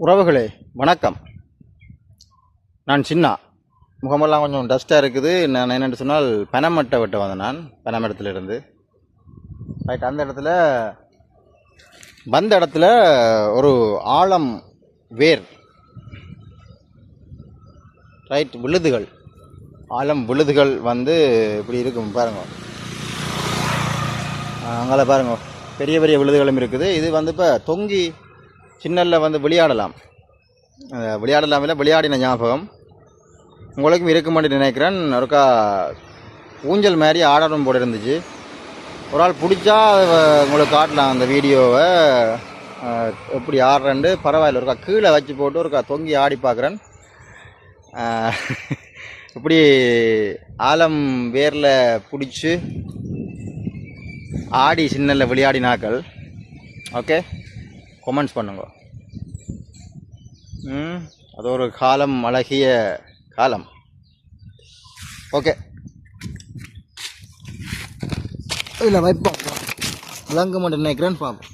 உறவுகளே வணக்கம். நான் சின்னா. முகமெல்லாம் கொஞ்சம் டஸ்ட்டாக இருக்குது. நான் என்னென்னு சொன்னால் பனைமட்டை வெட்ட வந்தேன். நான் பனைமரத்துலேருந்து ரைட் அந்த இடத்துல வந்த இடத்துல ஒரு ஆழம் வேர் ரைட் விழுதுகள் ஆழம் விழுதுகள் வந்து இப்படி இருக்கும் பாருங்க. அங்கே பாருங்க, பெரிய பெரிய விழுதுகளும் இருக்குது. இது வந்து இப்போ தொங்கி சின்னல்ல வந்து விளையாடலாம் இல்லை விளையாடின ஞாபகம் உங்களுக்கும் இருக்குமான்னு நினைக்கிறேன். ஒருக்கா ஊஞ்சல் மாதிரி ஆடணும் போட இருந்துச்சு. ஒரு ஆள் பிடிச்சா உங்களுக்கு காட்டலாம் அந்த வீடியோவை எப்படி ஆடுறேன்ட்டு. பரவாயில்ல, ஒருக்கா கீழே வச்சு போட்டு ஒருக்கா தொங்கி ஆடி பார்க்குறேன். இப்படி ஆலம் வேரில் பிடிச்சி ஆடி சின்னல்ல விளையாடினாக்கள் ஓகே கொமெண்ட்ஸ் பண்ணுங்க. அது ஒரு காலம், அழகிய காலம். ஓகே, இல்லை வைப்போம். விளங்க மாட்டேன் நினைக்கிறேன். பார்ப்போம்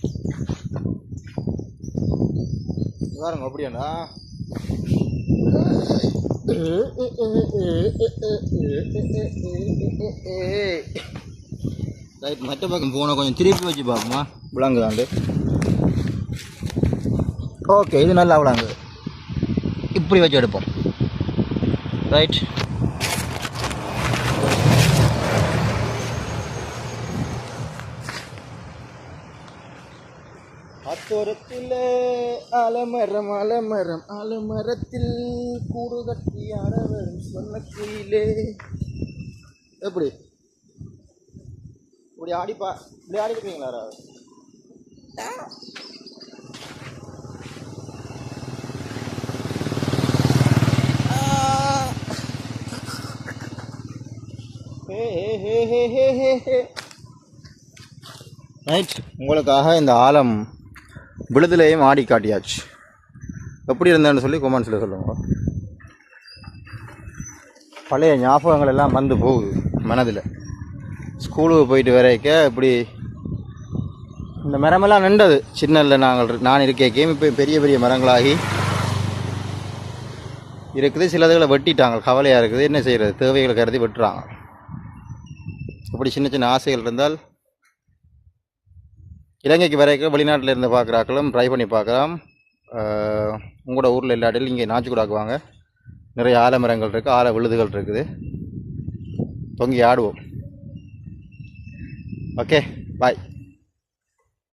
பாருங்க அப்படியாண்டா. ரைட், மற்ற பக்கம் போன கொஞ்சம் திருப்பி வச்சு பார்ப்போமா விளங்குதாண்டு. ஓகே, இது நல்லா விளங்கு. இப்படி வச்சு எடுப்போம். ரைட், அத்தோரத்தில் அலமரம் அலமரம் அலமரத்தில் கூடு கட்டி ஆடவரும் சொன்ன குயிலே. எப்படி இப்படி ஆடிப்பா, இப்படி ஆடிப்பீங்களா? ரைட், உங்களுக்காக இந்த ஆலம் விழுதுலையும் ஆடி காட்டியாச்சு. எப்படி இருந்தேன்னு சொல்லி கொமெண்ட்ஸில் சொல்லுங்க. பழைய ஞாபகங்கள் எல்லாம் வந்து போகுது மனதில். ஸ்கூலுக்கு போயிட்டு வரைக்க இப்படி இந்த மரமெல்லாம் நின்றது சின்னல்ல நான் இருக்கேன். இப்போ பெரிய பெரிய மரங்களாகி இருக்குது. சிலதுகளை வெட்டிட்டாங்க, கவலையாக இருக்குது. என்ன செய்கிறது, தேவைகளை கருதி வெட்டுறாங்க. இப்படி சின்ன சின்ன ஆசைகள் இருந்தால் இலங்கைக்கு வரைக்கும் வெளிநாட்டில் இருந்து பார்க்குறாக்களும் ட்ரை பண்ணி பார்க்கலாம். உங்களோட ஊரில் இல்லாட்டில் இங்கே நாச்சிக்குடாக்குவாங்க. நிறைய ஆலமரங்கள் இருக்குது, ஆல விழுதுகள் இருக்குது. தொங்கி ஆடுவோம். ஓகே, பாய்.